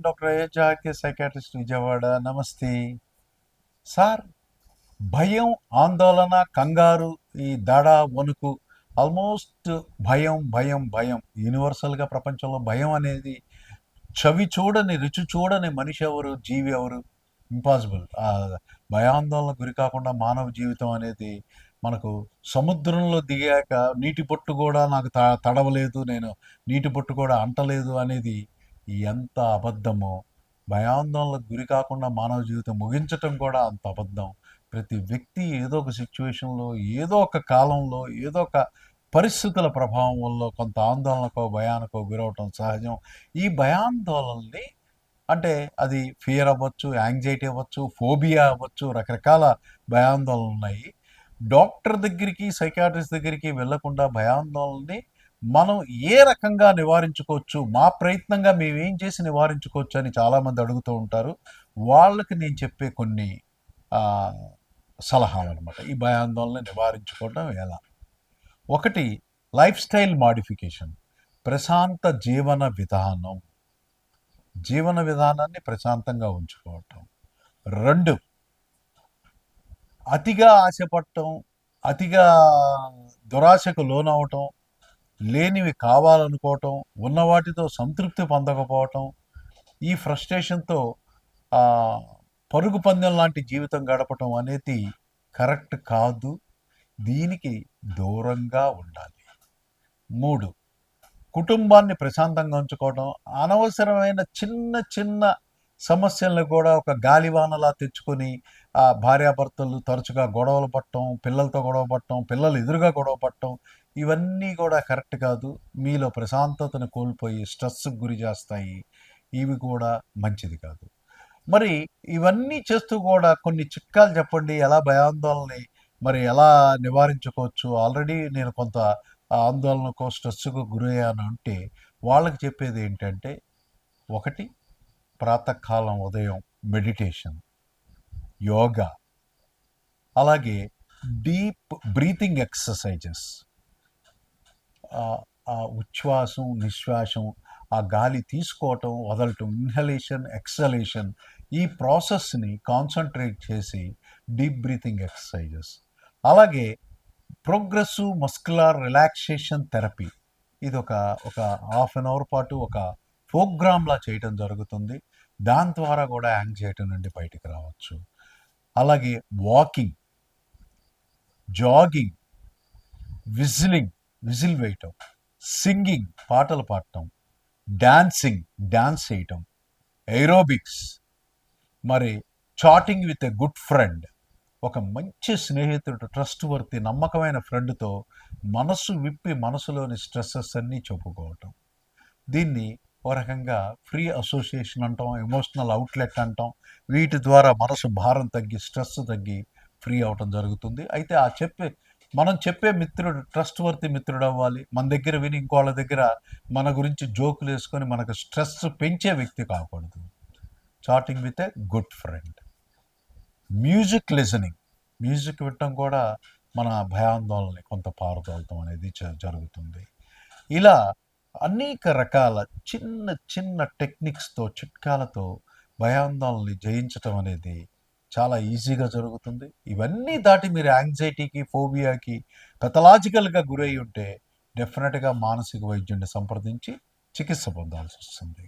Doctor Iyer జాకే psychiatrist Vijayawada. నమస్తే sir. భయం, ఆందోళన, కంగారు, ఈ దడ, వణుకు, ఆల్మోస్ట్ భయం భయం భయం యూనివర్సల్గా ప్రపంచంలో భయం అనేది చవి చూడని రుచి చూడని మనిషి ఎవరు, జీవి ఎవరు? ఇంపాసిబుల్. ఆ భయాందోళన గురి కాకుండా మానవ జీవితం అనేది మనకు సముద్రంలో దిగాక నీటి బొట్టు కూడా నాకు తడవలేదు, నేను నీటి బొట్టు కూడా అంటలేదు అనేది ఎంత అబద్ధమో, భయాందోళనకు గురి కాకుండా మానవ జీవితం ముగించటం కూడా అంత అబద్ధం. ప్రతి వ్యక్తి ఏదో ఒక సిచ్యువేషన్లో, ఏదో ఒక కాలంలో, ఏదో ఒక పరిస్థితుల ప్రభావం వల్ల కొంత ఆందోళనకో భయానికో గురవటం సహజం. ఈ భయాందోళనని అంటే అది ఫియర్ అవ్వచ్చు, యాంగ్జైటీ అవ్వచ్చు, ఫోబియా అవ్వచ్చు, రకరకాల భయాందోళనలు ఉన్నాయి. డాక్టర్ దగ్గరికి, సైకాట్రిస్ట్ దగ్గరికి వెళ్ళకుండా భయాందోళనని మనం ఏ రకంగా నివారించుకోవచ్చు, మా ప్రయత్నంగా మేమేం చేసి నివారించుకోవచ్చు అని చాలామంది అడుగుతూ ఉంటారు. వాళ్ళకి నేను చెప్పే కొన్ని సలహాలు అనమాట, ఈ భయాందోళన నివారించుకోవడం ఎలా. ఒకటి, లైఫ్ స్టైల్ మాడిఫికేషన్, ప్రశాంత జీవన విధానాన్ని ప్రశాంతంగా ఉంచుకోవటం. 2, అతిగా ఆశపడటం, అతిగా దురాశకు లోనవటం, లేనివి కావాలనుకోవటం, ఉన్న వాటితో సంతృప్తి పొందకపోవటం, ఈ ఫ్రస్ట్రేషన్తో పరుగు పందెం లాంటి జీవితం గడపటం అనేది కరెక్ట్ కాదు. దీనికి దూరంగా ఉండాలి. 3, కుటుంబాన్ని ప్రశాంతంగా ఉంచుకోవడం, అనవసరమైన చిన్న చిన్న సమస్యలను కూడా ఒక గాలివానలా తెచ్చుకొని భార్యాభర్తలు తరచుగా గొడవలు పడటం, పిల్లలతో గొడవ పడటం, పిల్లలు ఎదురుగా గొడవ పడటం, ఇవన్నీ కూడా కరెక్ట్ కాదు. మీలో ప్రశాంతతను కోల్పోయి స్ట్రెస్కి గురి చేస్తాయి. ఇవి కూడా మంచిది కాదు. మరి ఇవన్నీ చేస్తూ కూడా కొన్ని చిట్కాలు చెప్పండి, ఎలా భయాందోళనని మరి ఎలా నివారించుకోవచ్చు. ఆల్రెడీ నేను కొంత ఆందోళనకో స్ట్రెస్కు గురయ్యాను అంటే వాళ్ళకి చెప్పేది ఏంటంటే, 1, ప్రాతకాలం ఉదయం మెడిటేషన్, యోగా, అలాగే డీప్ బ్రీతింగ్ ఎక్సర్సైజెస్, ఉచ్ఛ్వాసం నిశ్వాసం, ఆ గాలి తీసుకోవటం వదలటం, ఇన్హలేషన్ ఎక్సలేషన్, ఈ ప్రాసెస్ని కాన్సన్ట్రేట్ చేసి డీప్ బ్రీతింగ్ ఎక్సర్సైజెస్. అలాగే ప్రోగ్రెసివ్ మస్కులర్ రిలాక్సేషన్ థెరపీ, ఇది ఒక ఒక హాఫ్ అన్ అవర్ పాటు ఒక ప్రోగ్రామ్లా చేయటం జరుగుతుంది. దాని ద్వారా కూడా యాంగ్జైటీ నుండి బయటికి రావచ్చు. అలాగే వాకింగ్, జాగింగ్, విజిల్ వేయటం, సింగింగ్, పాటలు పాడటం, డాన్స్ చేయటం, ఏరోబిక్స్, మరి chatting with a good friend, ఒక మంచి స్నేహితుడు, ట్రస్ట్ వర్తి నమ్మకమైన ఫ్రెండ్తో మనసు విప్పి మనసులోని స్ట్రెస్సెస్ అన్నీ చెప్పుకోవటం. దీన్ని ఒక రకంగా ఫ్రీ అసోసియేషన్ అంటాం, ఎమోషనల్ అవుట్లెట్ అంటాం. వీటి ద్వారా మనసు భారం తగ్గి, స్ట్రెస్ తగ్గి ఫ్రీ అవటం జరుగుతుంది. అయితే మనం చెప్పే మిత్రుడు ట్రస్ట్ వర్తి మిత్రుడు అవ్వాలి. మన దగ్గర విని ఇంకోళ్ళ దగ్గర మన గురించి జోకులు వేసుకొని మనకు స్ట్రెస్ పెంచే వ్యక్తి కాకూడదు. Chatting with a good friend. Music వినటం కూడా మన భయాందోళనని కొంత పారదోలటం అనేది జరుగుతుంది. ఇలా అనేక రకాల చిన్న చిన్న టెక్నిక్స్తో, చిట్కాలతో భయాందోళనని జయించటం అనేది చాలా ఈజీగా జరుగుతుంది. ఇవన్నీ దాటి మీరు యాంగ్జైటీకి, ఫోబియాకి పెథలాజికల్గా గురై ఉంటే డెఫినెట్గా మానసిక వైద్యుడిని సంప్రదించి చికిత్స పొందాల్సి వస్తుంది.